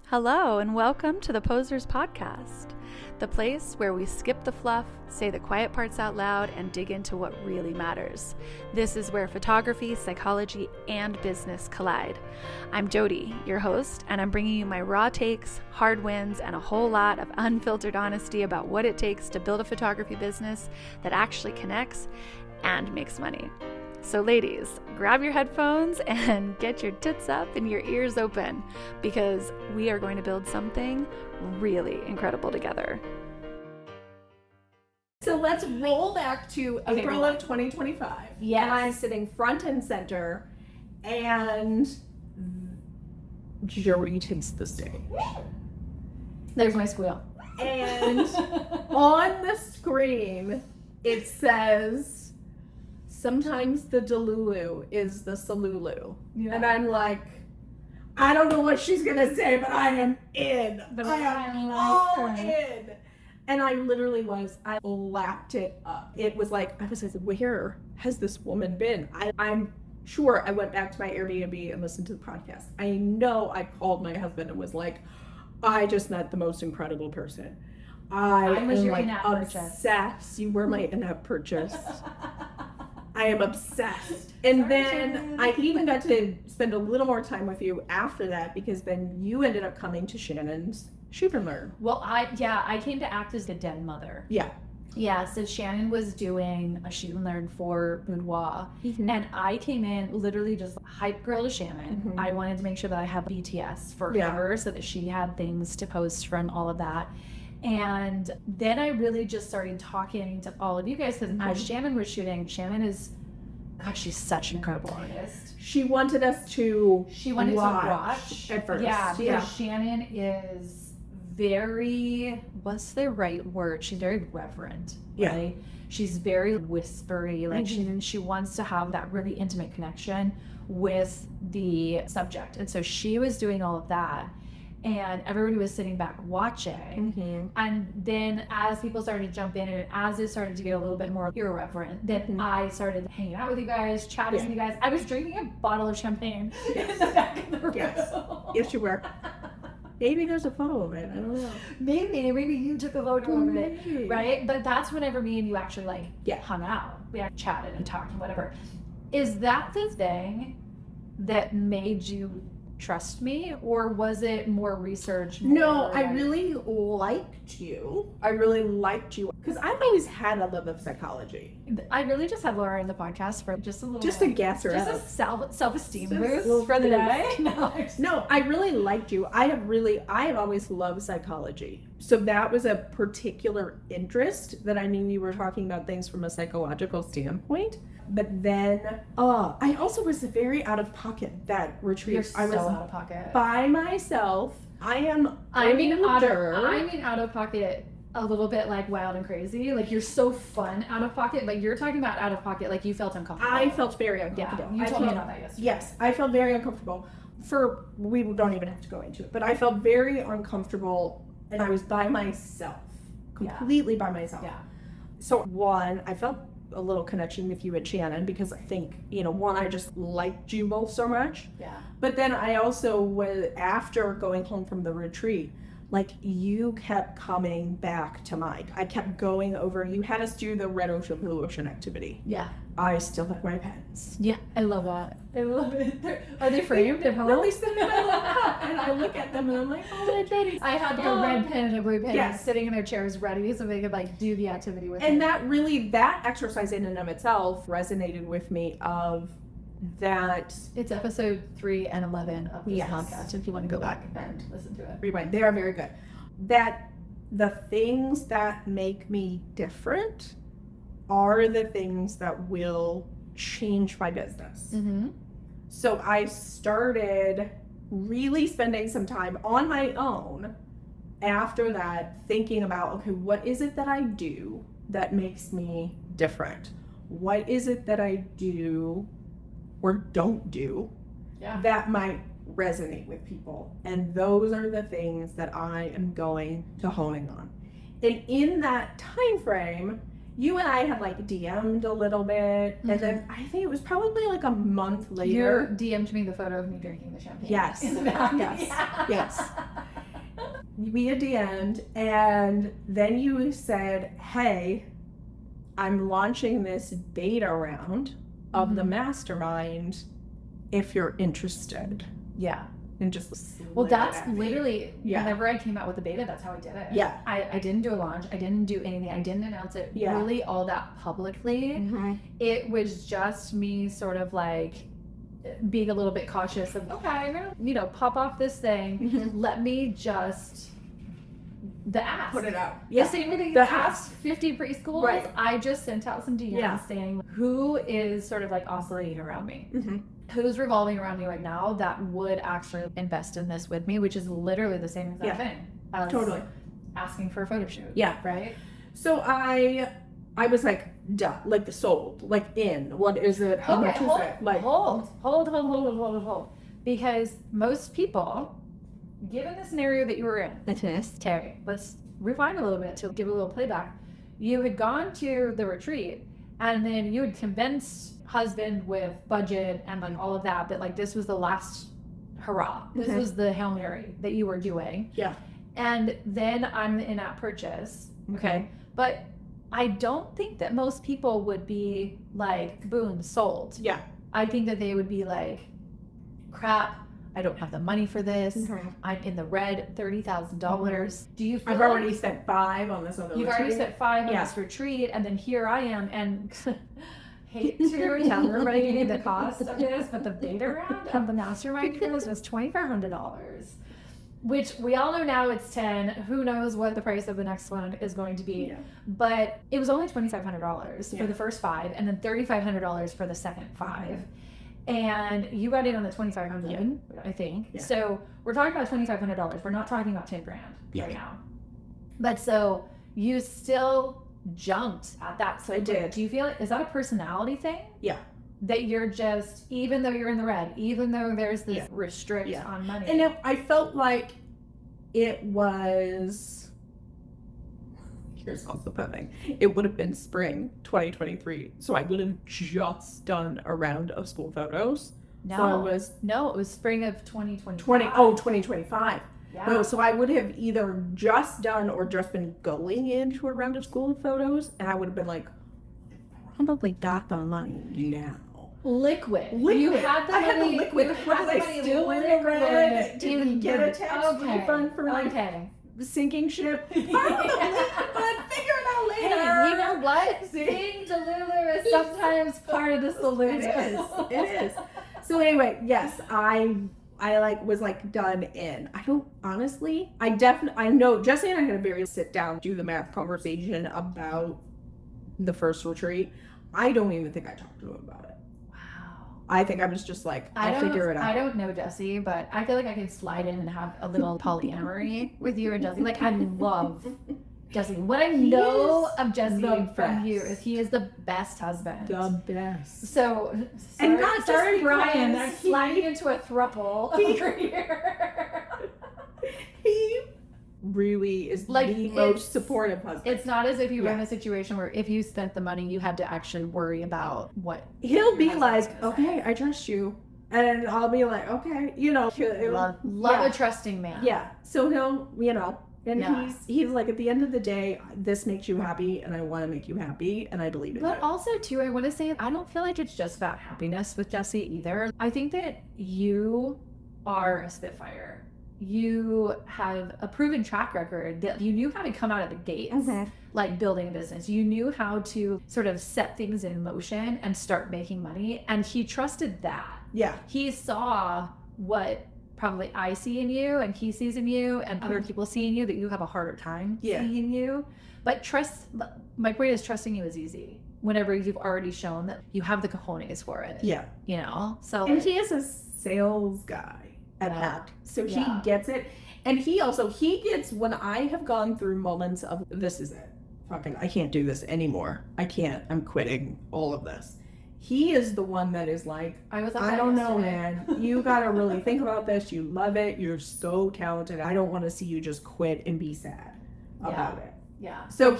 Hello and welcome to the Posers Podcast, the place where we skip the fluff, say the quiet parts out loud, and dig into what really matters. This is where photography, psychology, and business collide. I'm Jody, your host, and I'm bringing you my raw takes, hard wins, and a whole lot of unfiltered honesty about what it takes to build a photography business that actually connects and makes money. So ladies, grab your headphones and get your tits up and your ears open because we are going to build something really incredible together. So let's roll back to April of 2025. Yes. And I'm sitting front and center and Jody takes the stage. There's my squeal. And on the screen, it says, sometimes the Delulu is the Salulu. Yeah. And I'm like, I don't know what she's going to say, but I am in. I am all in. And I literally was. I lapped it up. It was like, I was like, where has this woman been? I'm sure I went back to my Airbnb and listened to the podcast. I know I called my husband and was like, I just met the most incredible person. I was your in-app obsessed. You were my in-app purchase. I am obsessed. And then I even got to spend a little more time with you after that because then you ended up coming to Shannon's Shoot and Learn. Well, I came to act as the den mother. Yeah. Yeah, so Shannon was doing a Shoot and Learn for Boudoir, and I came in literally just hype girl to Shannon. Mm-hmm. I wanted to make sure that I had BTS for her so that she had things to post from all of that. And then I really just started talking to all of you guys because as Shannon was shooting, Shannon is, gosh, she's such an incredible artist. She wanted us to watch at first. Yeah, because Shannon is very, what's the right word? She's very reverent, right? She's very whispery, like she wants to have that really intimate connection with the subject. And so she was doing all of that. And everybody was sitting back watching. Mm-hmm. And then as people started to jump in and as it started to get a little bit more irreverent, then I started hanging out with you guys, chatting with you guys. I was drinking a bottle of champagne in the back of the room. Yes, you were. Maybe there's a photo of it. I don't know. Maybe you took a photo of it, right? But that's whenever me and you actually hung out. We chatted and talked and whatever. Is that the thing that made you trust me, or was it more research? No, I really liked you. Because I've always had a love of psychology. I really just had Laura in the podcast for just a little to gas her up. Just a self-esteem boost for the day. No, I really liked you. I have always loved psychology. So that was a particular interest that I knew you were talking about things from a psychological standpoint. But then, I also was very out of pocket that retreat. You're so out of pocket. By myself. I mean out of pocket a little bit like wild and crazy. Like you're so fun out of pocket, but you're talking about out of pocket like you felt uncomfortable. I felt very uncomfortable. Yeah, you told me about that yesterday. Yes, I felt very uncomfortable. We don't even have to go into it, but I felt very uncomfortable and I was by myself. Completely by myself. Yeah. So one, I felt a little connection with you and Shannon because I think, I just liked you both so much. Yeah. But then I also was, after going home from the retreat, like you kept coming back to mind. I kept going over, you had us do the red ocean, blue ocean activity. Yeah. I still have my pens. Yeah, I love that. I love it. Are they framed at home? No, they sit in my lap and I look at them and I'm like, oh, Daddy. I had a red pen and a blue pen sitting in their chairs ready so they could do the activity with and me. That exercise in and of itself resonated with me of that. It's episode 3 and 11 of this podcast if you want to go back and listen to it. Rewind. They are very good. That the things that make me different are the things that will change my business. Mm-hmm. So I started really spending some time on my own after that, thinking about, okay, what is it that I do that makes me different? What is it that I do or don't do that might resonate with people? And those are the things that I am going to hone in on. And in that time frame, you and I had like DM'd a little bit, and then I think it was probably like a month later. You DM'd me the photo of me drinking the champagne. Yes. In the back. Yes. Yes. we had DM'd, and then you said, hey, I'm launching this beta round of the mastermind if you're interested. Yeah. And just Well, that's literally, Yeah. whenever I came out with the beta, that's how I did it. Yeah. I didn't do a launch. I didn't do anything. I didn't announce it really all that publicly. It was just me sort of like being a little bit cautious of, okay, I'm going to, pop off this thing. Let me just, the ask. Put it out. The same thing The asked 50 preschools. Right. I just sent out some DMs saying, who is sort of like oscillating around me? Who's revolving around me right now that would actually invest in this with me, which is literally the same exact thing as asking for a photo shoot. Yeah. Right? So I was like, duh, like sold, like in. What is it? How much is it? Like, hold. Because most people, given the scenario that you were in, Terry, let's rewind a little bit to give a little playback. You had gone to the retreat, and then you had convinced husband with budget and like all of that like this was the last hurrah. This was the Hail Mary that you were doing. Yeah. And then I'm the in-app purchase. Okay. But I don't think that most people would be like, boom, sold. Yeah. I think that they would be like, crap, I don't have the money for this. I'm in the red, $30,000. Do you feel I've already spent $5 on this other You've retreat. already spent $5 on this retreat, and then here I am, and hate to tell everybody the cost of this, but the beta round of the mastermind course was $2,500, which we all know now it's $10. Who knows what the price of the next one is going to be? But it was only $2,500 for the first 5, and then $3,500 for the second 5. And you got in on the $2,500, I think. Yeah. So we're talking about $2,500. We're not talking about $10,000 right now. But so you still jumped at that. So I did. Do you feel is that a personality thing? Yeah. That you're just, even though you're in the red, even though there's this restrict on money. And I felt like it was, here's also the thing, it would have been spring 2023. So I would have just done a round of school photos. No, it was spring of 2025. 2025. Yeah. No, so I would have either just done or just been going into a round of school photos, and I would have been like, probably got the money now. Liquid. You had the money. I had the liquid. Was I still in the red? Didn't get a tax refund for like sinking ship. I don't know, but figure it out later. Hey, you know what? Being Delulu is sometimes part of the solution. It is. So anyway, yes, I was like done in. I don't honestly, I know Jesse and I had a very sit down, do the math conversation about the first retreat. I don't even think I talked to him about it. Wow. I think I was just like, I'll figure it out. I don't know Jesse, but I feel like I could slide in and have a little polyamory with you and Jesse. Like I love Jesse. What I know of Jesse from you is he is the best husband. The best. So, and not sorry, just Brian, I'm sliding into a throuple over here. He really is like the most supportive husband. It's not as if you were in a situation where if you spent the money, you had to actually worry about what. He'll be like, okay, I trust you. And I'll be like, okay, love a trusting man. Yeah. So he'll, and he's like, at the end of the day, this makes you happy, and I want to make you happy, and I believe in it. But also, too, I want to say, I don't feel like it's just about happiness with Jesse either. I think that you are a Spitfire. You have a proven track record that you knew how to come out of the gates, like building a business. You knew how to sort of set things in motion and start making money, and he trusted that. Yeah. He saw what probably I see in you and he sees in you and other people see in you that you have a harder time seeing you. But my point is trusting you is easy whenever you've already shown that you have the cojones for it. Yeah. So. And he is a sales guy at heart. So he gets it. And he gets when I have gone through moments of this is it. Fucking, I can't do this anymore. I'm quitting all of this. He is the one that is like, I don't know, man. You got to really think about this. You love it. You're so talented. I don't want to see you just quit and be sad about it. Yeah. So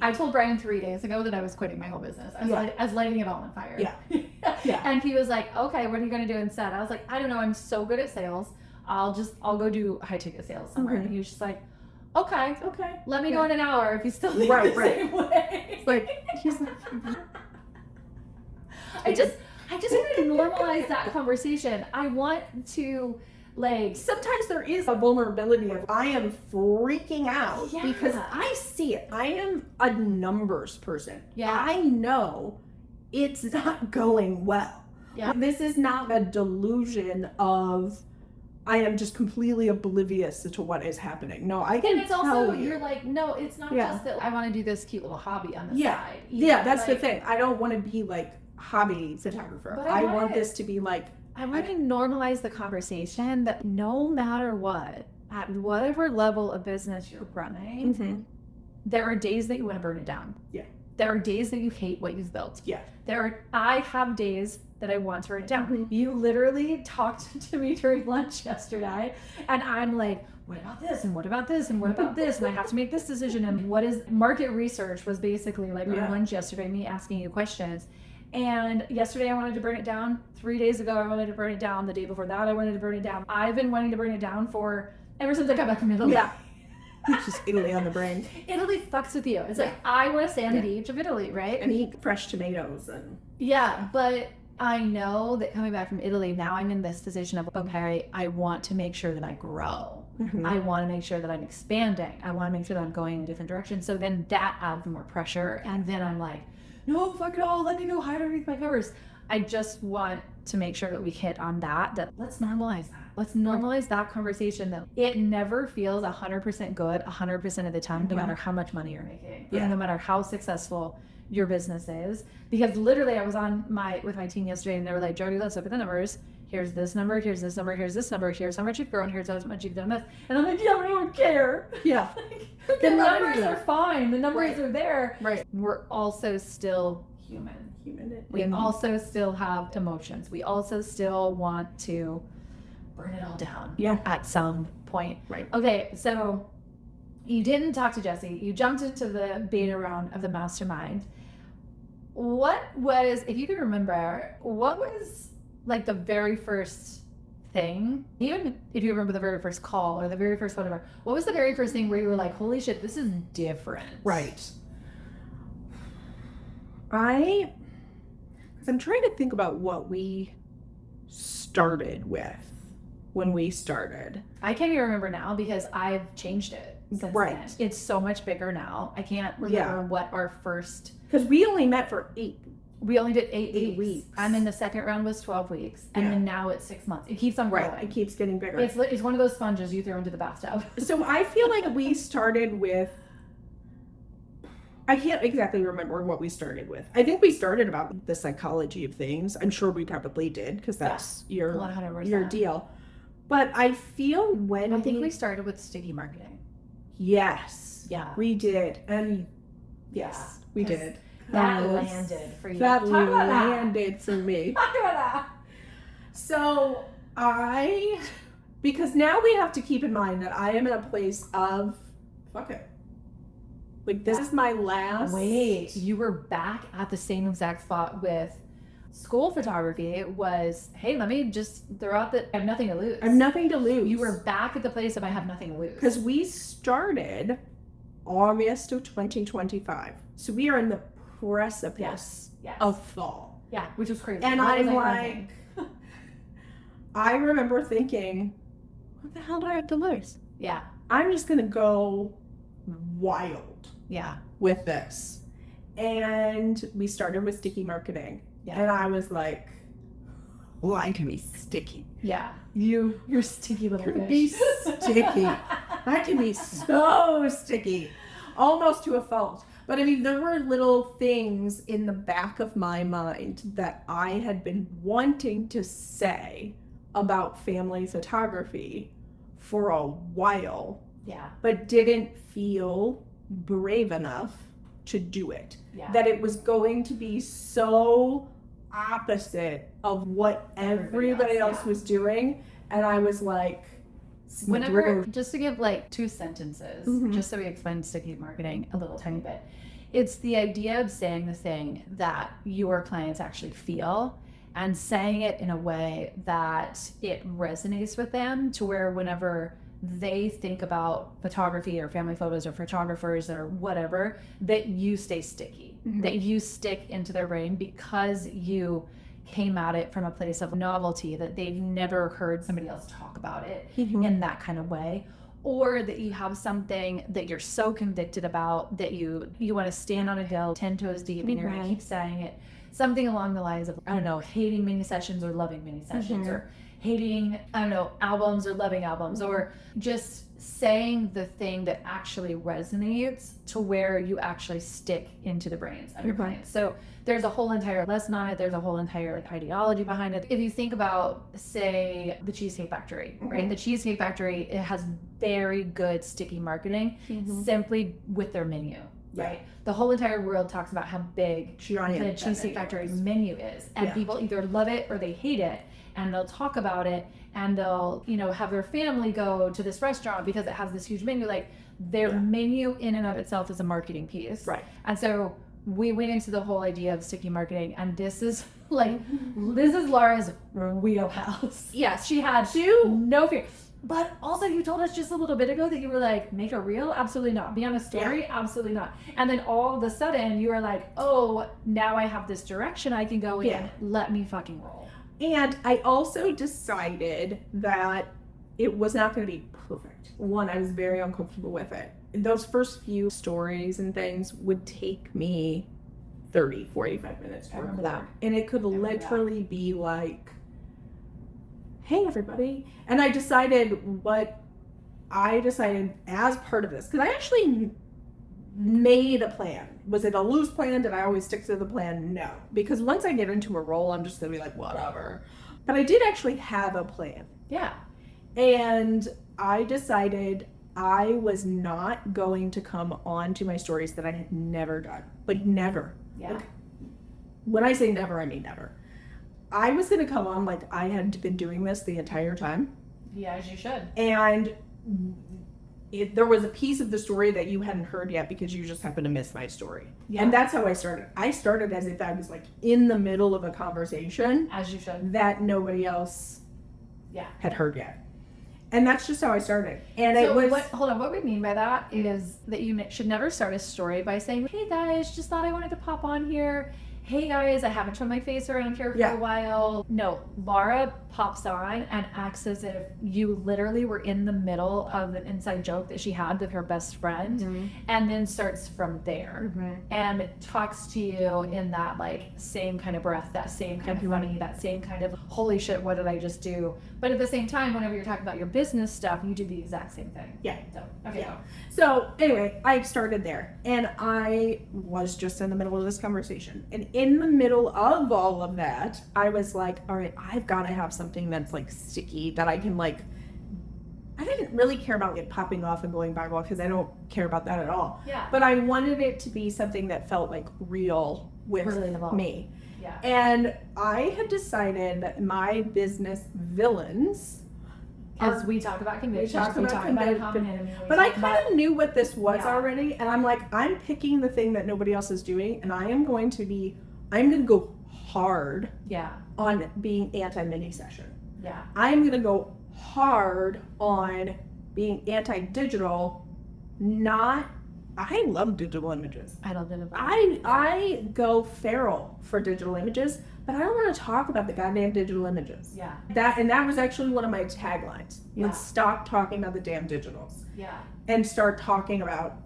I told Brian 3 days ago that I was quitting my whole business. I was lighting it all on fire. Yeah. And he was like, okay, what are you going to do instead? I was like, I don't know. I'm so good at sales. I'll go do high ticket sales somewhere. Okay. And he was just like, okay, let me Yeah. go in an hour if you still think Right, the right. same way. Like, he's like, I just want to normalize that conversation. I want to, like, sometimes there is a vulnerability of I am freaking out Yeah. because I see it. I am a numbers person. Yeah. I know it's not going well. Yeah. This is not a delusion of I am just completely oblivious to what is happening. No, I can and it's tell also, you. you're like, no, it's not Yeah. just that I want to do this cute little hobby on the Yeah. side. Yeah, that's the Like, thing. I don't want to be like hobby photographer. But I I want want this to be like I want to normalize the conversation that no matter what, at whatever level of business you're running, there are days that you want to burn it down. Yeah. There are days that you hate what you've built. Yeah. I have days that I want to burn it down. Mhm. You literally talked to me during lunch yesterday, and I'm like, what about this? And what about this? And what about this? And I have to make this decision. And what is market research was basically like Yeah. our lunch yesterday, me asking you questions. And yesterday I wanted to burn it down. 3 days ago I wanted to burn it down. The day before that I wanted to burn it down. I've been wanting to burn it down for ever since I got back from Italy. Yeah. Just Italy on the brain. Italy fucks with you. It's like, I want to stay on the beach of Italy, right? And eat fresh tomatoes and Yeah, but I know that coming back from Italy, now I'm in this position of, okay, I want to make sure that I grow. I want to make sure that I'm expanding. I want to make sure that I'm going in a different direction. So then that adds more pressure. And then I'm like, no, fuck it all. Let me go hide underneath my covers. I just want to make sure that we hit on that let's normalize that. Let's normalize that conversation that it never feels 100% good 100% of the time, no matter how much money you're making, Yeah. no matter how successful your business is. Because literally I was on with my team yesterday and they were like, Jody, let's look at the numbers. Here's this number, here's this number, here's this number, here's how much you've grown, here's how much you've done this. And I'm like, yeah, I don't care. Yeah. The numbers are fine. The numbers are there. Right. We're also still human. We also still have emotions. We also still want to burn it all down. Yeah. At some point. Right. Okay, so you didn't talk to Jesse. You jumped into the beta round of the Mastermind. What was, if you can remember, what was like the very first thing, even if you remember the very first call or the very first whatever, what was the very first thing where you were like, holy shit, this is different? Right. Because I'm trying to think about what we started with when we started. I can't even remember now because I've changed it since Right. then. It's so much bigger now. I can't remember what our first. Because we only met for 8. We only did 8 8 weeks. weeks. And then the second round was 12 weeks. And Yeah. then now it's 6 months. It keeps on growing. Right. It keeps getting bigger. It's one of those sponges you throw into the bathtub. So I feel like we started with, I can't exactly remember what we started with. I think we started about the psychology of things. I'm sure we probably did because that's your 100%. deal. But I feel when I think we started with sticky marketing. Yes. Yeah. We did. And yes, we 'cause did. That was- landed for you. That Talk about that. landed for me. Talk about that. So because now we have to keep in mind that I am in a place of, fuck it. Like, this is my last. Wait, you were back at the same exact spot with school photography. It was, hey, let me just throw out that I have nothing to lose. I have nothing to lose. You were back at the place of I have nothing to lose. Because we started August of 2025. So we are in the precipice Yes. of fall. Yeah, which was crazy. And What was I'm I like, thinking? I remember thinking, what the hell do I have to lose? Yeah, I'm just going to go wild yeah, with this. And we started with sticky marketing. Yeah. And I was like, well, I can be sticky. yeah. You're Sticky little can be fish. sticky. I can be so sticky. Almost to a fault. But I mean, there were little things in the back of my mind that I had been wanting to say about family photography for a while, Yeah, but didn't feel brave enough to do it. yeah. That it was going to be so opposite of what everybody else yeah. was doing. And I was like, Whenever, just to give like 2 sentences, Mhm. just so we explain sticky marketing a little tiny bit, it's the idea of saying the thing that your clients actually feel and saying it in a way that it resonates with them, to where whenever they think about photography or family photos or photographers or whatever, that you stay sticky, that you stick into their brain because you came at it from a place of novelty, that they've never heard somebody else talk about it in that kind of way. Or that you have something that you're so convicted about that you want to stand on a hill 10 toes deep and you're going to keep saying it. Something along the lines of, I don't know, hating mini sessions or loving mini sessions, or hating, I don't know, albums or loving albums, or just saying the thing that actually resonates to where you actually stick into the brains of your clients. So there's a whole entire lesson on it. There's a whole entire ideology behind it. If you think about, say, the Cheesecake Factory, right? The Cheesecake Factory, it has very good sticky marketing simply with their menu, right? The whole entire world talks about how big the Cheesecake Factory menu is. And people either love it or they hate it. And they'll talk about it, and they'll, you know, have their family go to this restaurant because it has this huge menu. Like, their menu in and of itself is a marketing piece. Right. And so we went into the whole idea of sticky marketing, and this is Laura's wheelhouse. Yes, she had no fear. But also, you told us just a little bit ago that you were like, make a reel? Absolutely not. Be on a story? Absolutely not. And then all of a sudden, you were like, oh, now I have this direction I can go in. Let me fucking roll. And I also decided that it was not going to be perfect. One, I was very uncomfortable with it. Those first few stories and things would take me 30, 45 minutes to record that. And it could literally be like, hey, everybody. And I decided as part of this, because I actually made a plan. Was it a loose plan? Did I always stick to the plan? No. Because once I get into a role, I'm just going to be like, whatever. But I did actually have a plan. Yeah. And I decided I was not going to come on to my stories that I had never done. Like, never. Yeah. Like, when I say never, I mean never. I was going to come on like I had been doing this the entire time. Yeah, as you should. And there was a piece of the story that you hadn't heard yet because you just happened to miss my story. Yeah. And that's how I started. I started as if I was like in the middle of a conversation. As you should. That nobody else had heard yet. And that's just how I started. And so it was... hold on, what we mean by that is that you should never start a story by saying, hey guys, just thought I wanted to pop on here. Hey guys, I haven't shown my face around here for a while. No, Laura pops on and acts as if you literally were in the middle of an inside joke that she had with her best friend, and then starts from there and talks to you in that like same kind of breath, that same kind of funny, that same kind of holy shit, what did I just do? But at the same time, whenever you're talking about your business stuff, you do the exact same thing. Yeah. So anyway, I started there, and I was just in the middle of this conversation, and in the middle of all of that, I was like, all right, I've got to have something that's like sticky that I can like, I didn't really care about it popping off and going viral because I don't care about that at all. Yeah. But I wanted it to be something that felt like real with me. Yeah. And I had decided that my business villains, as we talk about convictions, we talk about common enemy. But I kind of knew what this was already, and I'm like, I'm picking the thing that nobody else is doing, and I'm going to go hard on being anti-mini session. Yeah. I'm going to go hard on being anti-digital, I love digital images. I love digital images. I go feral for digital images, but I don't want to talk about the goddamn digital images. Yeah. That was actually one of my taglines. Yeah. Let's stop talking about the damn digitals. Yeah. And start talking about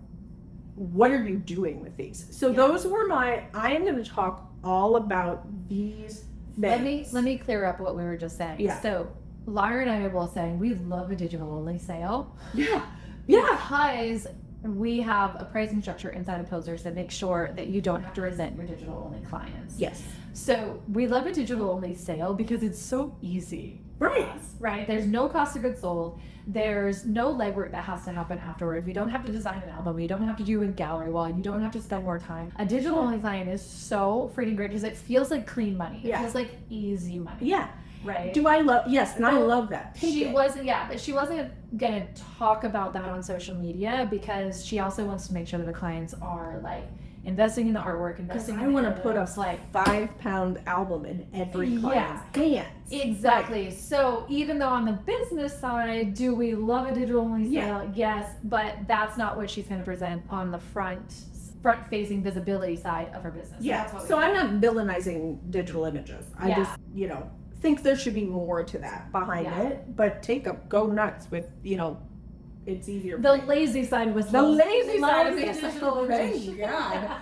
what are you doing with these. So those were I am going to talk all about these things. Let me clear up what we were just saying. Yeah. So Laura and I are both saying we love a digital only sale. Yeah. Because we have a pricing structure inside of Posers that makes sure that you don't have to resent your digital only clients. Yes. So we love a digital only sale because it's so easy. Right. Right. There's no cost of goods sold. There's no legwork that has to happen afterward. You don't have to design an album. You don't have to do a gallery wall. You don't have to spend more time. A digital only client is so freaking great because it feels like clean money. It feels like easy money. Yeah. Right. I love that. She wasn't gonna talk about that on social media because she also wants to make sure that the clients are like investing in the artwork, Because investing I in want to the put a edits, like 5-pound album in every client's hands. exactly. So even though on the business side, do we love a digital only sale? Yes, but that's not what she's going to present on the front facing visibility side of her business. So I'm not villainizing digital images. I just, think there should be more to that behind it, but go nuts with, it's easier. The lazy side was the lazy side of digital thing. God.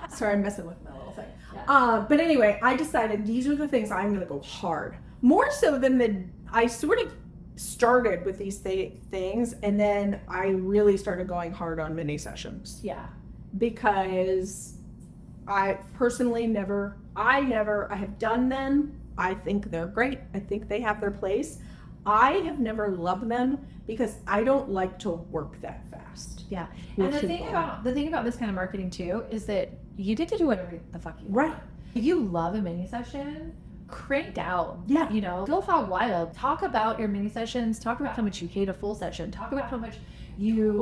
Sorry, I'm messing with my little thing. But anyway, I decided these are the things I'm going to go hard. More so than I sort of started with these things, and then I really started going hard on mini sessions. Yeah. Because I personally I have done them. I think they're great. I think they have their place. I have never loved them because I don't like to work that fast. Yeah. And the thing about this kind of marketing too is that you get to do whatever the fuck you want. Right. If you love a mini session, crank out. Yeah. Go hog wild. Talk about your mini sessions. Talk about how much you hate a full session. Talk about how much you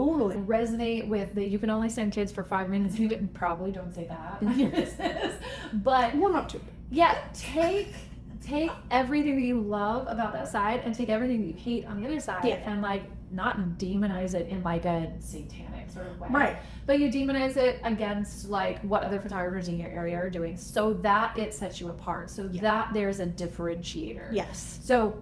resonate with that you can only send kids for 5 minutes. You probably don't say that in your business. But we're not too. Yeah, take everything that you love about that side and take everything that you hate on the other side and not demonize it in a satanic sort of way. Right. But you demonize it against what other photographers in your area are doing so that it sets you apart. So that there's a differentiator. Yes. So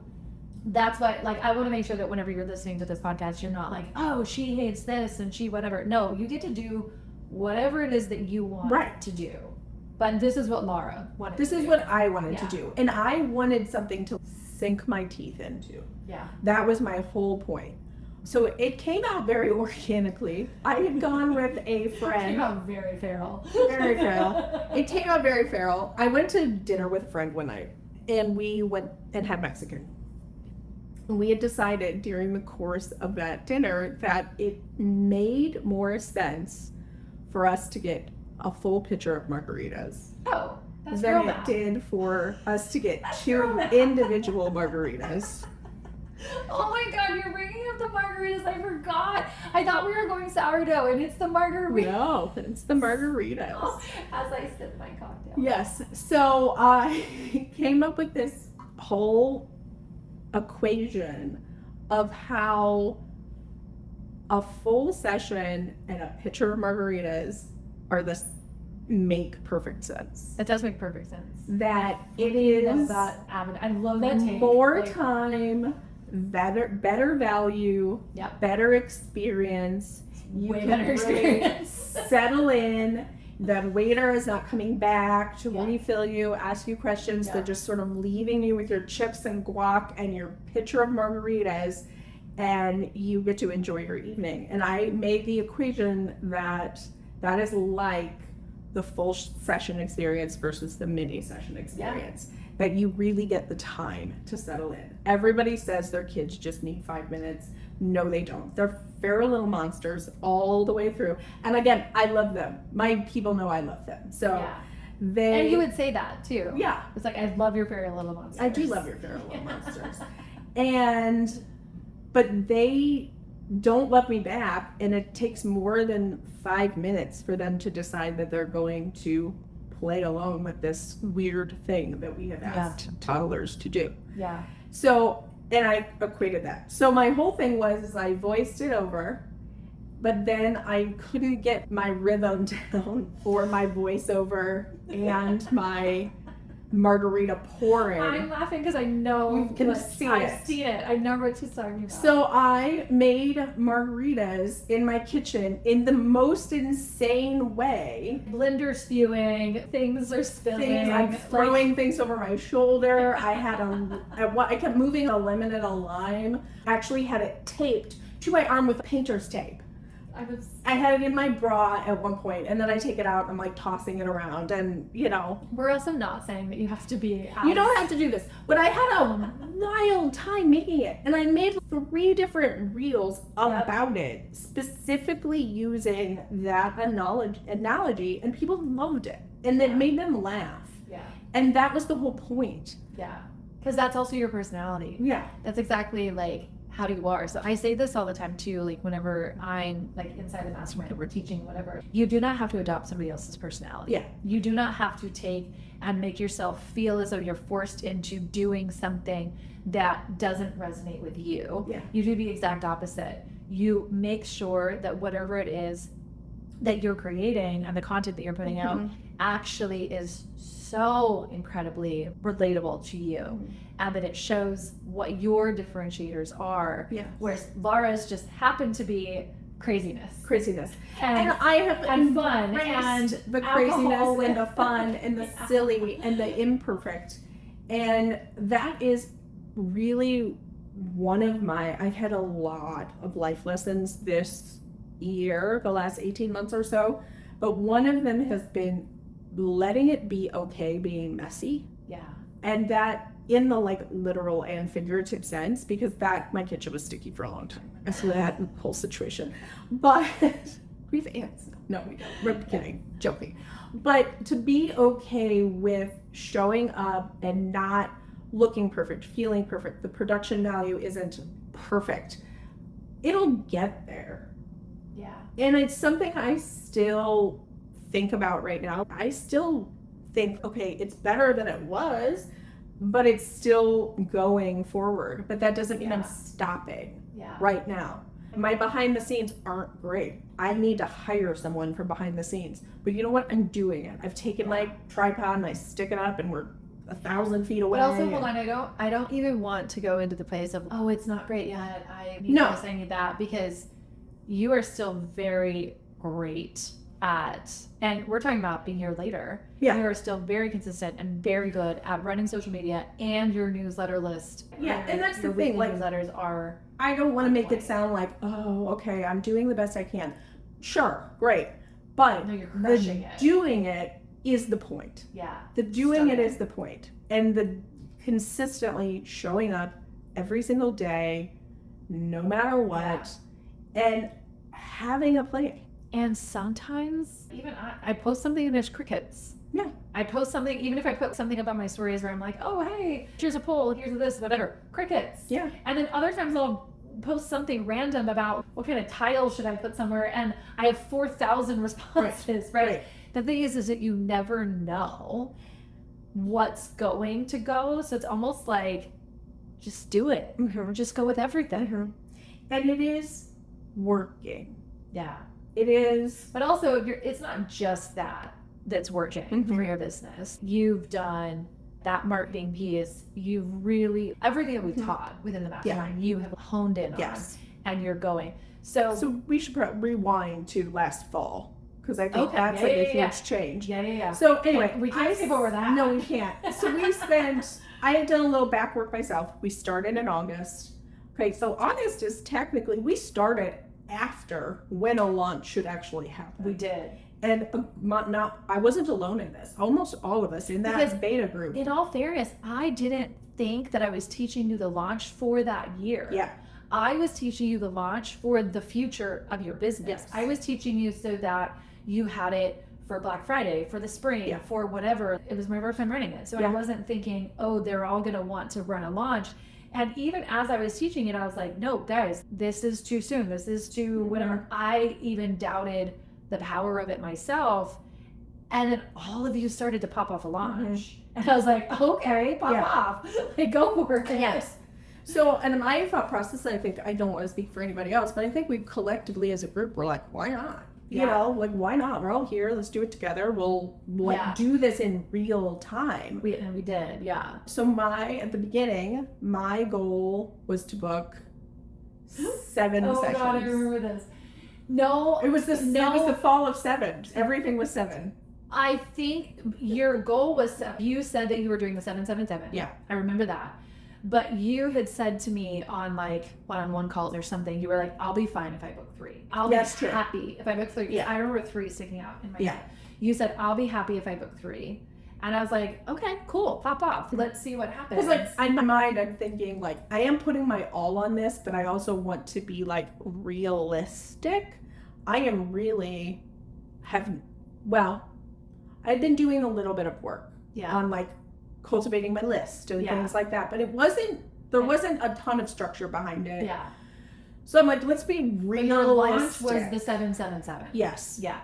that's why I want to make sure that whenever you're listening to this podcast, you're not oh, she hates this and she whatever. No, you get to do whatever it is that you want to do. But this is what Laura wanted This to is do. what I wanted to do. And I wanted something to sink my teeth into. Yeah. That was my whole point. So it came out very organically. I had gone with a friend. It came out very feral. Very feral. It came out very feral. I went to dinner with a friend one night, and we went and had Mexican. And we had decided during the course of that dinner that it made more sense for us to get a full pitcher of margaritas. Oh, that's than real it did for us to get two individual margaritas. Oh my God, you're bringing up the margaritas. I forgot. I thought we were going sourdough, and it's the margarita. No, it's the margaritas. As I sip my cocktail. Yes. So I came up with this whole equation of how a full session and a pitcher of margaritas make perfect sense. It does make perfect sense. That it is I love that take. More time, better value, better experience. Way better experience. Settle in. The waiter is not coming back to refill you, ask you questions. They're just sort of leaving you with your chips and guac and your pitcher of margaritas, and you get to enjoy your evening. And I made the equation that is like the full session experience versus the mini session experience. That you really get the time to settle in. Everybody says their kids just need 5 minutes. No, they don't. They're feral little monsters all the way through. And again, I love them. My people know I love them. So and you would say that too. Yeah. It's I love your feral little monsters. I do love your feral little monsters. But they don't love me back, and it takes more than 5 minutes for them to decide that they're going to play along with this weird thing that we have asked toddlers to do. Yeah. So, and I equated that. So my whole thing was I voiced it over, but then I couldn't get my rhythm down for my voiceover and my margarita pouring. I'm laughing because I know you can see it. I've seen it. I know what she's talking about. So I made margaritas in my kitchen in the most insane way. Blender spewing, things are spilling. I'm throwing things over my shoulder. I kept moving a lemon and a lime. I actually had it taped to my arm with painter's tape. I had it in my bra at one point, and then I take it out and I'm tossing it around, and We're also not saying that you have to be. You don't have to do this, but I had a wild time making it, and I made 3 different reels about it, specifically using that analogy, and people loved it, and it made them laugh. Yeah. And that was the whole point. Yeah. Because that's also your personality. Yeah. That's exactly how you are. So I say this all the time too, like whenever I'm like inside the mastermind, we're teaching, whatever, you do not have to adopt somebody else's personality. Yeah. You do not have to take and make yourself feel as though you're forced into doing something that doesn't resonate with you. Yeah. You do the exact opposite. You make sure that whatever it is that you're creating and the content that you're putting out actually is so incredibly relatable to you, and that it shows what your differentiators are. Yes. Whereas Laura's just happened to be craziness And I have and fun and and the alcohol craziness and the fun and the silly and the imperfect. And that is really one of my, I've had a lot of life lessons this year, the last 18 months or so, but one of them has been letting it be okay being messy. Yeah. And that in the like literal and figurative sense, because that my kitchen was sticky for a long time. So that whole situation. But we've answered. No, we don't. We're kidding, joking. But to be okay with showing up and not looking perfect, feeling perfect, the production value isn't perfect. It'll get there. Yeah. And it's something I still think about right now. I still think, okay, it's better than it was, but it's still going forward. But that doesn't mean I'm stopping right now. My behind the scenes aren't great. I need to hire someone for behind the scenes. But you know what? I'm doing it. I've taken my tripod and I stick it up and we're 1,000 feet away. But also, hold on, I don't even want to go into the place of, oh, it's not great yet, I need this, I need that, because you are still very great at, and we're talking about being here later. Yeah. You are still very consistent and very good at running social media and your newsletter list. Yeah, and that's the thing. Like, newsletters are. I don't want to make it sound like, oh, okay, I'm doing the best I can. Sure, great, but no, you're crushing it. Doing it is the point. Yeah. The doing it is the point, and the consistently showing up every single day, no matter what, and having a plan. And sometimes even I post something and there's crickets. Yeah. I post something, even if I put something up on my stories where I'm like, oh, hey, here's a poll, here's this, whatever. Crickets. Yeah. And then other times I'll post something random about what kind of tile should I put somewhere, and I have 4,000 responses, right? The thing is that you never know what's going to go. So it's almost like, just do it. Just go with everything. And it is working. Yeah. It is. But also, it's not just that's working for your business. You've done that marketing piece. You've really, everything that we've taught within the mastermind, you have honed in on, and you're going. So we should rewind to last fall, because I think that's like a huge change. Yeah. So anyway, we can't skip over that. No, we can't. So I had done a little back work myself. We started in August. Okay, so August is technically, we started after when a launch should actually happen. We did. And I wasn't alone in this. Almost all of us in that beta group. In all fairness, I didn't think that I was teaching you the launch for that year. Yeah. I was teaching you the launch for the future of your business. Yes. I was teaching you so that you had it for Black Friday, for the spring, for whatever. It was my first time running it. So I wasn't thinking, oh, they're all going to want to run a launch. And even as I was teaching it, I was like, no, guys, this is too soon. This is too whatever. I even doubted the power of it myself. And then all of you started to pop off a launch. And I was like, okay, pop off. Like, go for it. Yes. So, and my thought process, and I think, I don't want to speak for anybody else, but I think we collectively as a group, we're like, why not? You know, like, why not? We're all here. Let's do it together. We'll do this in real time. We did, yeah. So at the beginning, my goal was to book 7 sessions. Oh God, I remember this. No, it was the fall of 7. Everything was 7. I think your goal was, you said that you were doing the 777. Yeah. I remember that. But you had said to me on like one-on-one calls or something, you were like, I'll be fine if I book 3. I'll be happy if I book 3. Yeah. I remember 3 sticking out in my head. You said, I'll be happy if I book 3. And I was like, okay, cool, pop off. Let's see what happens. Because like in my mind, I'm thinking like, I am putting my all on this, but I also want to be like realistic. I am really I've been doing a little bit of work on like cultivating my list and things like that, but it wasn't There wasn't a ton of structure behind it. Yeah. So I'm like, let's be realistic. Your launch was the 777. Yes. Yeah.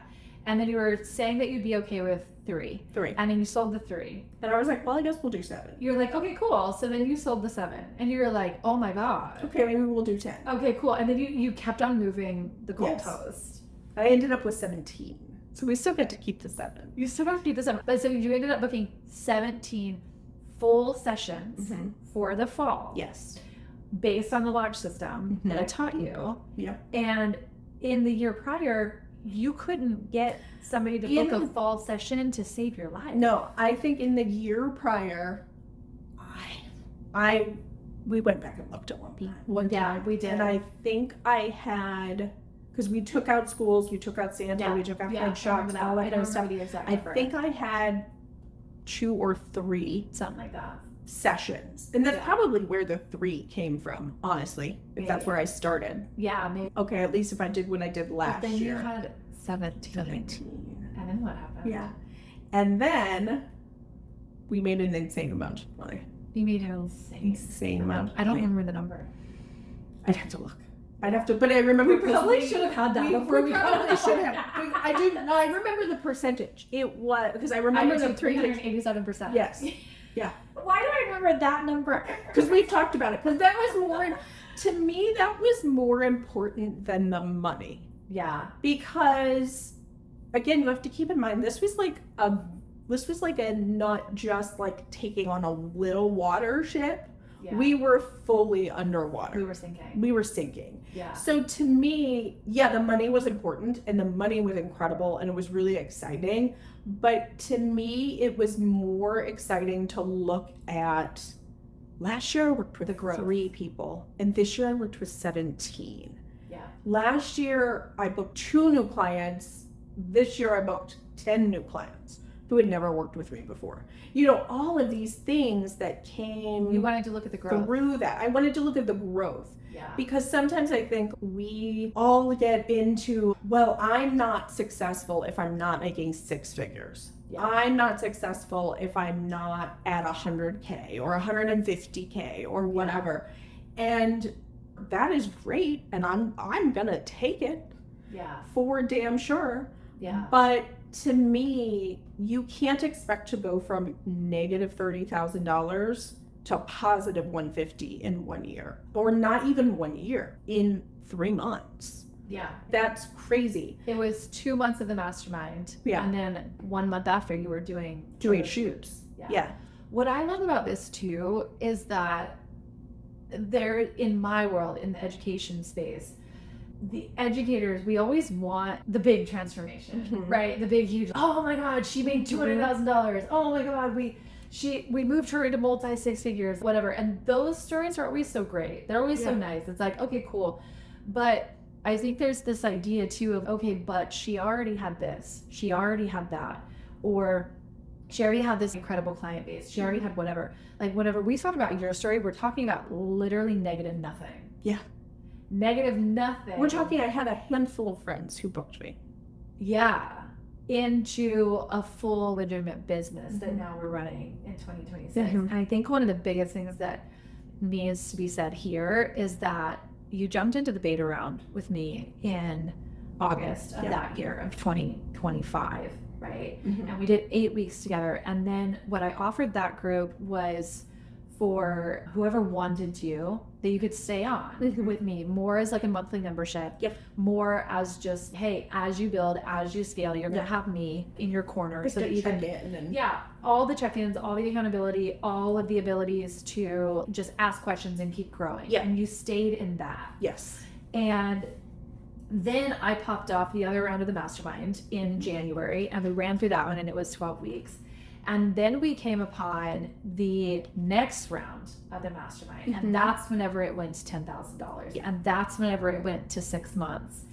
And then you were saying that you'd be okay with 3. 3. And then you sold the 3. And I was like, well, I guess we'll do 7. You're like, okay, cool. So then you sold the 7. And you're like, oh my God. Okay, maybe we'll do 10. Okay, cool. And then you kept on moving the goalpost. I ended up with 17. So we still get to keep the 7. You still have to keep the 7. But so you ended up booking 17 full sessions for the fall. Yes. Based on the launch system that I taught you. Yeah. And in the year prior, you couldn't get somebody to book a fall session to save your life. No, I think in the year prior, we went back and looked at one time. We did. And I think I had, because we took out schools, we took out Santa, we took out Fred Shops, all that kind of stuff. I think I had 2 or 3 something like that sessions, and that's probably where the 3 came from, honestly, if that's where I started. Yeah, maybe. Okay, at least if I did what I did last then year. You had 17. And then what happened? Yeah. And then we made an insane amount of money. You made an insane amount. I don't remember the number. I'd have to look. But I remember. We probably should have had that before we probably should have. I remember the percentage. It was, because I remember the 387%. Yes. Yeah. Why do I remember that number? Because we've talked about it. Because that was more, to me, that was more important than the money. Yeah. Because, again, you have to keep in mind, this was like a not just like taking on a little water ship. Yeah. We were fully underwater. We were sinking. Yeah. So to me, the money was important and the money was incredible and it was really exciting. But to me, it was more exciting to look at, last year I worked with 3 people and this year I worked with 17. Yeah. Last year I booked 2 new clients. This year I booked 10 new clients who had never worked with me before. You know, all of these things that came. You wanted to look at the growth. Through that. I wanted to look at the growth. Yeah. Because sometimes I think we all get into, well, I'm not successful if I'm not making 6 figures. Yeah. I'm not successful if I'm not at 100K or 150K or whatever. Yeah. And that is great. And I'm gonna take it. Yeah. For damn sure. Yeah. But to me, you can't expect to go from negative $30,000 to positive 150 in 1 year, or not even 1 year, in 3 months. Yeah. That's crazy. It was 2 months of the mastermind. Yeah. And then 1 month after you were doing shoots. Yeah. What I love about this too is that there, in my world, in the education space, the educators, we always want the big transformation, right? The big, huge, oh my God, she made $200,000. Oh my God, we moved her into multi 6 figures, whatever. And those stories are always so great. They're always so nice. It's like, okay, cool. But I think there's this idea too of, okay, but she already had this, she already had that, or she already had this incredible client base. She already had whatever. Like whenever we talk about your story, we're talking about literally negative nothing. Yeah. Negative nothing. We're talking, I had a handful of friends who booked me. Yeah. Into a full legitimate business that now we're running in 2026. And I think one of the biggest things that needs to be said here is that you jumped into the beta round with me in August of that year of 2025, right? And we did 8 weeks together. And then what I offered that group was for whoever wanted to, that you could stay on with me more as like a monthly membership, more as just, hey, as you build, as you scale, you're gonna have me in your corner, so that you can all the check-ins, all the accountability, all of the abilities to just ask questions and keep growing. And you stayed in that. And then I popped off the other round of the mastermind in January, and we ran through that one, and it was 12 weeks. And then we came upon the next round of the mastermind. And that's whenever it went to $10,000. And that's whenever it went to 6 months.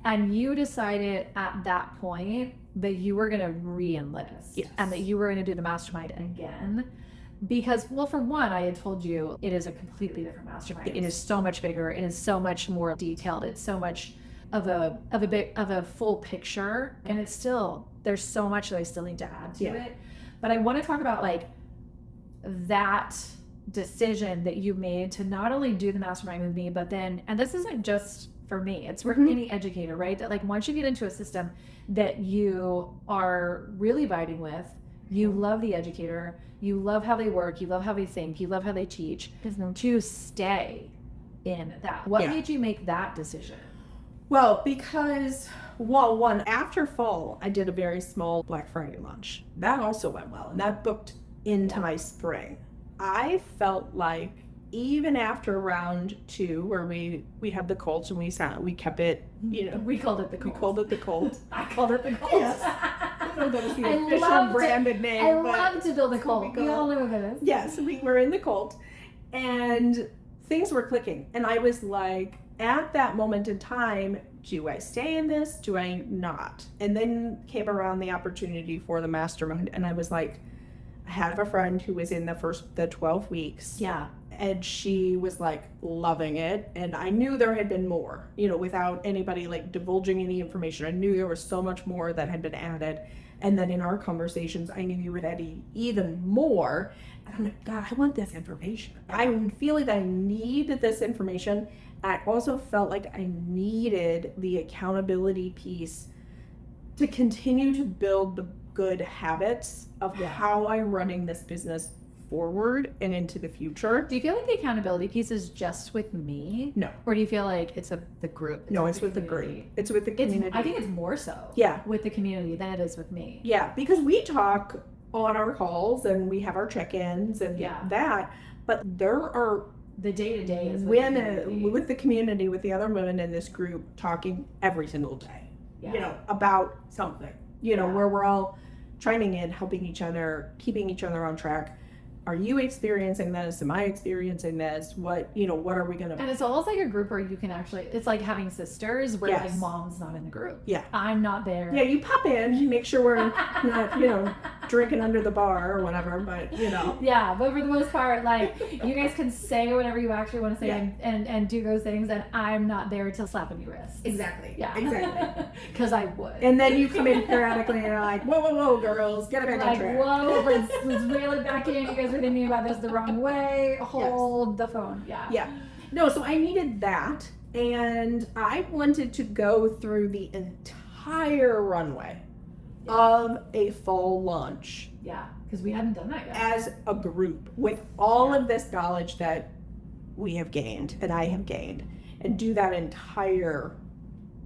And you decided at that point that you were going to re-enlist. And that you were going to do the mastermind again. Because, well, for one, I had told you it is a completely different mastermind. It is so much bigger. It is so much more detailed. It's so much of a full picture. And it's still, there's so much that I still need to add to it. But I want to talk about like that decision that you made to not only do the mastermind with me, but then, and this isn't just for me, it's for any educator, right? That like once you get into a system that you are really vibing with, you love the educator, you love how they work, you love how they think, you love how they teach, to stay in that. What made you make that decision? Well, because, one, after fall, I did a very small Black Friday launch. That also went well, and that booked into my spring. I felt like even after round 2, where we had the cult and we kept it, We called it the cult. We called it the cult. I called it the cult. Yes. I don't know if that was the official branded name. I love to build a cult. We all know what it is. Yes, we were in the cult, and things were clicking. And I was like, at that moment in time, do I stay in this? Do I not? And then came around the opportunity for the mastermind, and I was like, I had a friend who was in the 12 weeks. Yeah. And she was like loving it. And I knew there had been more, without anybody like divulging any information. I knew there was so much more that had been added. And then in our conversations, I knew you were adding even more. And I'm like, God, I want this information. I feel like I needed this information. I also felt like I needed the accountability piece to continue to build the good habits of how I'm running this business forward and into the future. Do you feel like the accountability piece is just with me? No. Or do you feel like it's the group? No, it's with the group. It's with the community. I think it's more so with the community than it is with me. Yeah, because we talk on our calls and we have our check-ins and that, but there are the day-to-day is women with the community, with the other women in this group talking every single day, about something, where we're all chiming in, helping each other, keeping each other on track. Are you experiencing this? Am I experiencing this? What are we going to... And it's almost like a group where you can actually, it's like having sisters where like mom's not in the group. Yeah. I'm not there. Yeah, you pop in, make sure we're not, drinking under the bar or whatever, but, Yeah, but for the most part, like, you guys can say whatever you actually want to say and do those things, and I'm not there to slap on your wrist. Exactly. Yeah. Exactly. Because I would. And then you come in periodically and you're like, whoa, girls, get it back on track. Whoa, let's reel it back in. You guys are thinking about this the wrong way. Hold the phone. Yeah. No, so I needed that, and I wanted to go through the entire runway of a fall launch. Yeah, because we hadn't done that yet. As a group, with all of this knowledge that we have gained and I have gained, and do that entire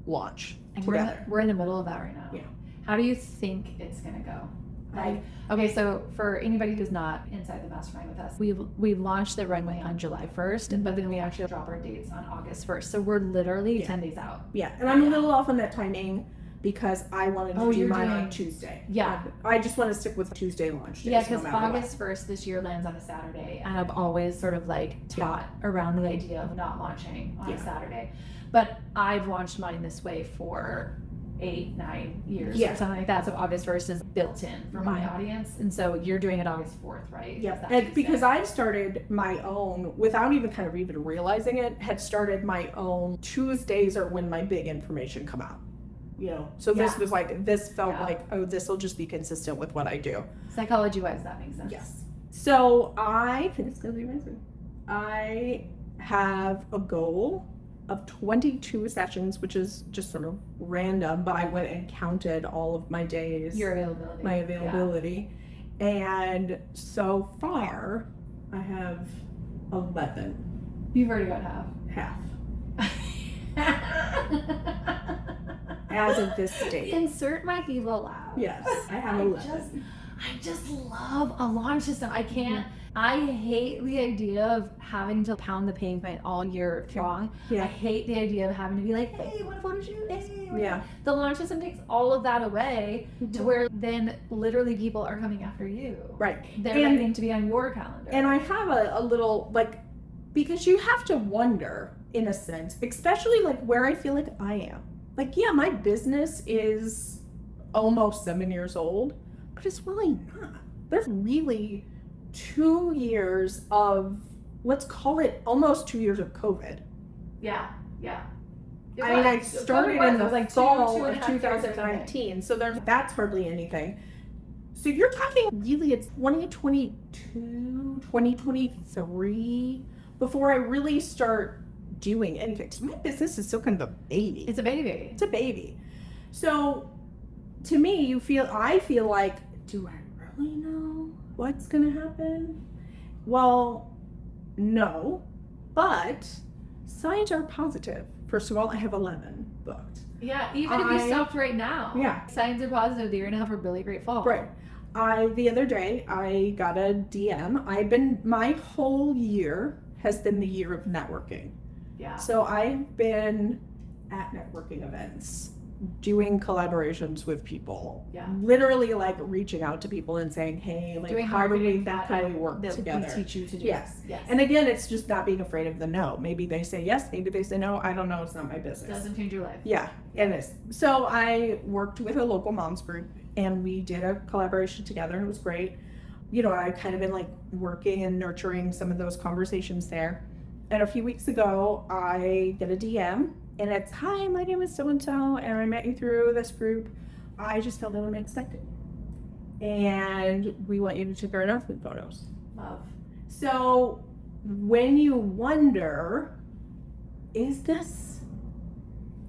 launch together. We're in the middle of that right now. Yeah. How do you think it's gonna go? Okay, so for anybody who's not inside the mastermind with us, we launched the runway on July 1st, but then we actually drop our dates on August 1st. So we're literally 10 days out. Yeah, and I'm a little off on that timing because I wanted to do mine on Tuesday. Yeah. I just want to stick with Tuesday launch days. Yeah, because August 1st this year lands on a Saturday, and I've always sort of like got around the idea of not launching on a Saturday. But I've launched mine this way for 8-9 years or something like that. So August 1st is built in for my audience. And so you're doing it August 4th, right? Yeah. And because I started my own, without even realizing it, had started my own Tuesdays are when my big information come out. So this was like, this felt like, oh, this will just be consistent with what I do. Psychology-wise, that makes sense. Yes. So I have a goal of 22 sessions, which is just sort of random, but I went and counted all of my days. Your availability. My availability. Yeah. And so far, I have 11. You've already got half. As of this date. Insert my evil laugh. Yes, I have 11. I just love a launch system. I can't. I hate the idea of having to pound the pavement all year long. Yeah. I hate the idea of having to be like, hey, what a photo shoot. Hey, the launch system takes all of that away to where then literally people are coming after you. Right. They're waiting to be on your calendar. And I have a little, because you have to wonder, in a sense, especially where I feel like I am. My business is almost 7 years old, but it's really not. There's really 2 years of, let's call it almost 2 years of COVID. Yeah. I started in the fall of 2019, so that's hardly anything. So you're talking really, it's 2022, 2023 before I really start doing anything. So my business is still kind of a baby. It's a baby. It's a baby. So to me, I feel like, do I really know what's going to happen? Well, no, but signs are positive. First of all, I have 11 booked. Yeah, even if you stopped right now. Yeah. Signs are positive that you're going to have a really great fall. Right. The other day, I got a DM. My whole year has been the year of networking. Yeah. So I've been at networking events, doing collaborations with people. Yeah. Literally like reaching out to people and saying, hey, like Doing how do we marketing work that together? we teach you to do. Yes. Yes. And again, it's just not being afraid of the no. Maybe they say yes, maybe they say no. I don't know. It's not my business. Doesn't change your life. Yeah, it is. So I worked with a local moms group and we did a collaboration together and it was great. You know, I've kind of been like working and nurturing some of those conversations there. And a few weeks ago, I get a DM and it's, hi, my name is so-and-so and I met you through this group. I just felt unexpected. And we want you to take our announcement photos. Love. So when you wonder,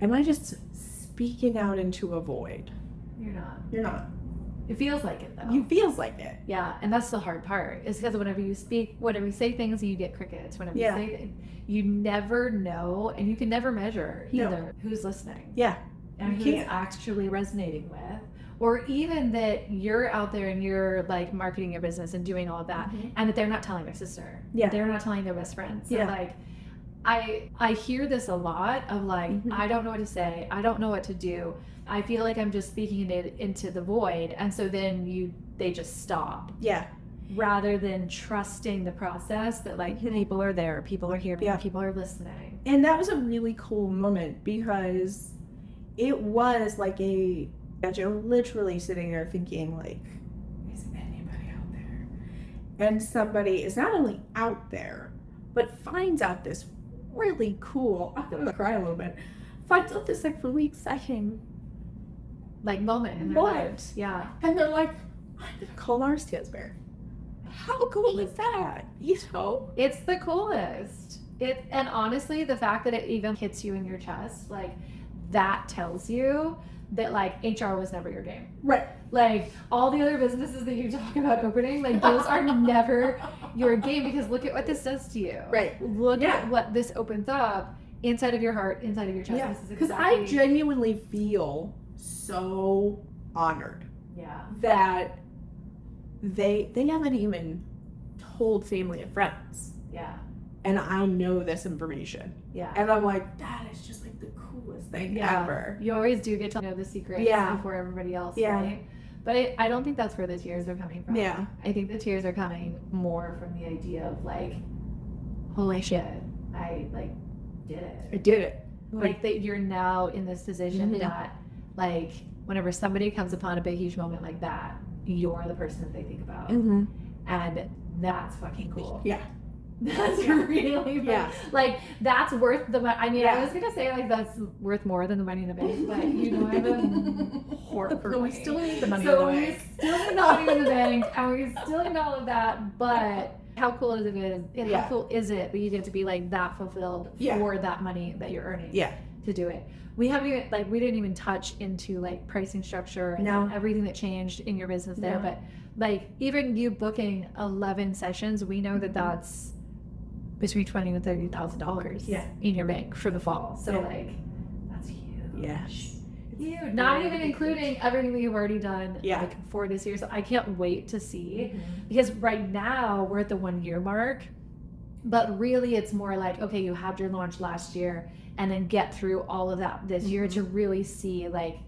am I just speaking out into a void? You're not. You're not. It feels like it though. You feels like it. Yeah, and that's the hard part. Is because whenever you say things, you get crickets. Whenever Yeah. you say things, you never know, and you can never measure either who's listening Yeah. and You who's can't. actually resonating with, or even that you're out there and you're like marketing your business and doing all of that, and that they're not telling their sister. Yeah. They're not telling their best friend. So Yeah. like, I hear this a lot of like, I don't know what to say. I don't know what to do. I feel like I'm just speaking it into the void, and so then they just stop. Yeah. Rather than trusting the process that like people are there, people are here, Yeah. people are listening. And that was a really cool moment because it was like you're literally sitting there thinking like, is anybody out there? And somebody is not only out there, but finds out this really cool, I'm gonna cry a little bit, finds out this like really exciting Like moment in their Moment. lives. Yeah. and they're like, I'm gonna call our Stansberry. How cool is that? You know? It's the coolest. And honestly, the fact that it even hits you in your chest, like that tells you that like HR was never your game. Right. Like all the other businesses that you talk about opening, like those are never your game, because look at what this does to you. Right. Look Yeah. at what this opens up inside of your heart, inside of your chest. Yeah. This is Because I exactly- genuinely feel so honored Yeah. that they haven't even told family and friends. Yeah. And I know this information. Yeah. And I'm like, that is just like the coolest thing ever. You always do get to know the secrets before everybody else, Yeah. right? But I don't think that's where the tears are coming from. Yeah. I think the tears are coming more from the idea of like, holy shit, I like did it. I did it. Like that you're now in this position Mhm. that like whenever somebody comes upon a big huge moment like that, you're the person that they think about. Mm-hmm. And that's fucking cool. Yeah. That's Yeah. really fun. Yeah. Like that's worth the money. I mean, Yeah. I was gonna say like that's worth more than the money in the bank, but you know I'm a whore for No, we money. still need the money So in the we bank. still need the money in the bank, and we still need all of that. But how cool is it? And Yeah. how cool is it that you get to be like that fulfilled Yeah. for that money that you're earning? Yeah. To do it. We haven't even we didn't even touch into like pricing structure and No. everything that changed in your business there. No. But like even you booking 11 sessions, we know that that's between $20,000 and $30,000 Yeah. in your bank for the fall. So Yeah. like that's huge. Yeah. Huge. Not very even big. including everything that you've already done Yeah. like for this year. So I can't wait to see, Mm-hmm. because right now we're at the 1 year mark, but really it's more like, okay, you had your launch last year and then get through all of that this year to really see like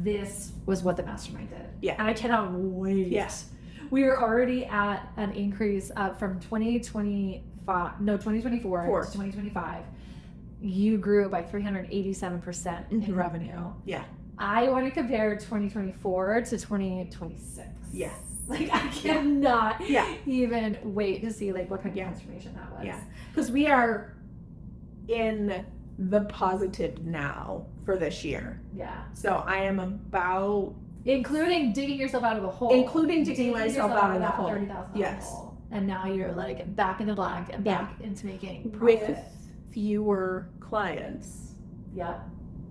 this was what the mastermind did. Yeah. And I cannot wait. Yes. We are already at an increase from 2024 Four. to 2025. You grew by 387% in Mhm. revenue. Yeah. I want to compare 2024 to 2026. Yeah. Like I cannot Yeah. even wait to see like what kind of Yeah. transformation that was. Yeah. Because we are in the positive now for this year. Yeah. So I am about Including digging yourself out of the hole. Including digging myself out of the hole. $30,000 Yes. hole. And now you're like back in the black and back into making profit. With fewer clients. Yeah.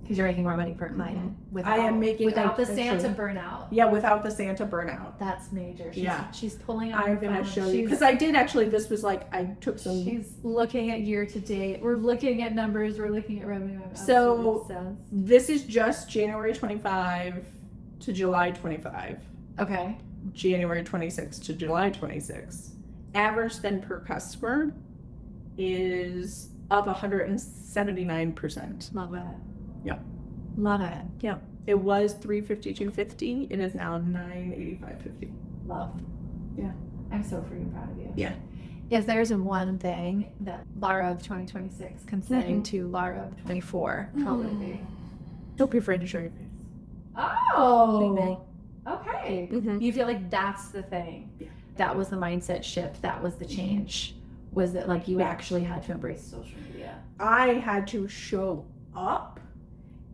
Because you're making more money per client. I am making without the Santa burnout. Yeah, without the Santa burnout. That's major. She's pulling out. I'm gonna show you because I did actually. This was like I took some. She's looking at year to date. We're looking at numbers. We're looking at revenue. So this is just January 25 to July 25. Okay. January 26 to July 26. Average spend per customer is up 179%. Love it. Yeah. Love it. Yeah. It was $352.50. It is now $985.50. Love. Yeah. I'm so freaking proud of you. Yeah. If there's one thing that Lara of 2026 can say to Lara of 24, probably. Don't be afraid to show your face. Oh. Okay. Mm-hmm. You feel like that's the thing. Yeah. That was the mindset shift. That was the change. Was that like you actually had to embrace social media? I had to show up,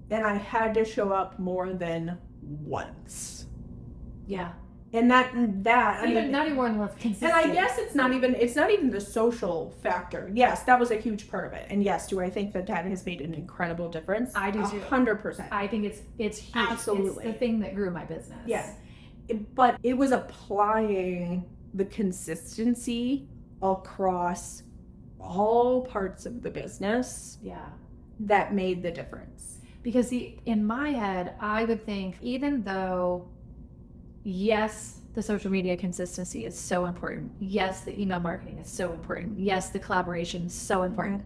and I had to show up more than once. Yeah. And that I Even mean, not even more than once consistent. and I guess it's not even the social factor. Yes, that was a huge part of it. And yes, do I think that has made an incredible difference? I do too. 100%. I think it's huge. Absolutely. It's the thing that grew my business. Yeah. But it was applying the consistency across all parts of the business Yeah. that made the difference. Because see, in my head, I would think even though, yes, the social media consistency is so important. Yes, the email marketing is so important. Yes, the collaboration is so important.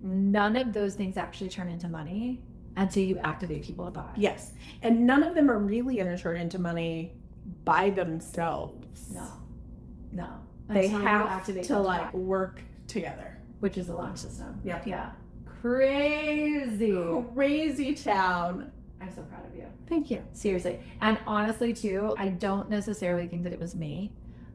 None of those things actually turn into money until you activate people to buy. Yes. And none of them are really going to turn into money by themselves. No. They Until you have activate to them like buy, work together. which is a launch system. Yeah. Yeah. Crazy town. I'm so proud of you. Thank you. Seriously. And honestly, too, I don't necessarily think that it was me.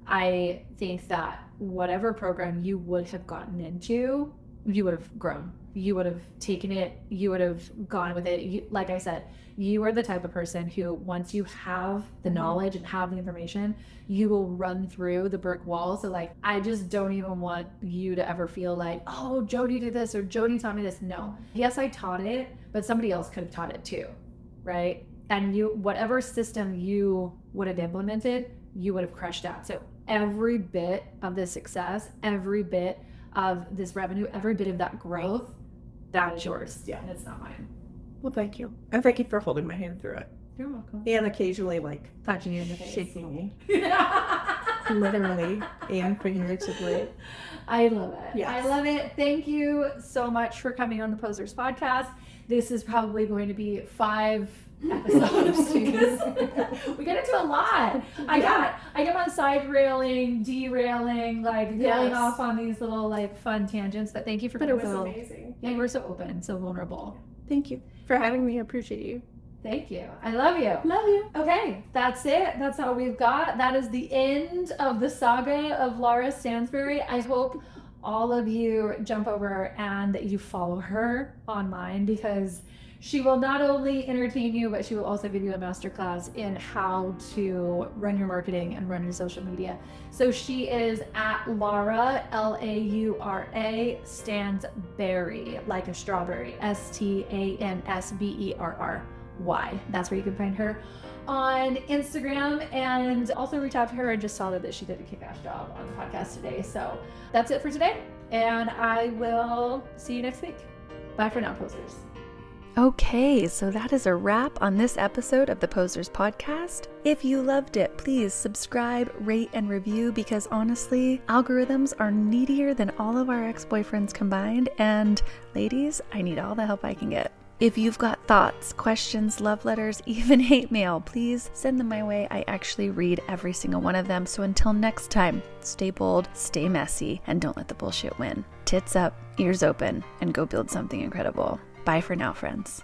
I think that whatever program you would have gotten into, you would have grown. You would have taken it. You would have gone with it. Like I said, you are the type of person who, once you have the knowledge and have the information, you will run through the brick wall. So like, I just don't even want you to ever feel like, oh, Jody did this or Jody taught me this. No. Yes, I taught it, but somebody else could have taught it too. Right? And whatever system you would have implemented, you would have crushed out. So every bit of this success, every bit of this revenue, every bit of that growth, that is yours. Yeah. And it's not mine. Well, thank you. And thank you for holding my hand through it. You're welcome. And occasionally, like, Touching you in the face. shaking me. Literally and figuratively. I love it. Yes. I love it. Thank you so much for coming on the Posers podcast. This is probably going to be 5 episodes because we get into a lot. I get on side railing, derailing, like going off on these little like fun tangents. But thank you for being amazing. Yeah, you were so open, so vulnerable. Thank you for having me. I appreciate you. Thank you. I love you. Love you. Okay, that's it. That's all we've got. That is the end of the saga of Lara Stansbury. I hope all of you jump over and that you follow her online, because she will not only entertain you, but she will also give you a masterclass in how to run your marketing and run your social media. So she is at Lara, Laura, Stansberry, like a strawberry, Stansberry. That's where you can find her on Instagram, and also reach out to her. I just saw that she did a kick-ass job on the podcast today. So that's it for today, and I will see you next week. Bye for now, Posers. Okay, so that is a wrap on this episode of the Posers Podcast. If you loved it, please subscribe, rate, and review, because honestly, algorithms are needier than all of our ex-boyfriends combined, and ladies, I need all the help I can get. If you've got thoughts, questions, love letters, even hate mail, please send them my way. I actually read every single one of them. So until next time, stay bold, stay messy, and don't let the bullshit win. Tits up, ears open, and go build something incredible. Bye for now, friends.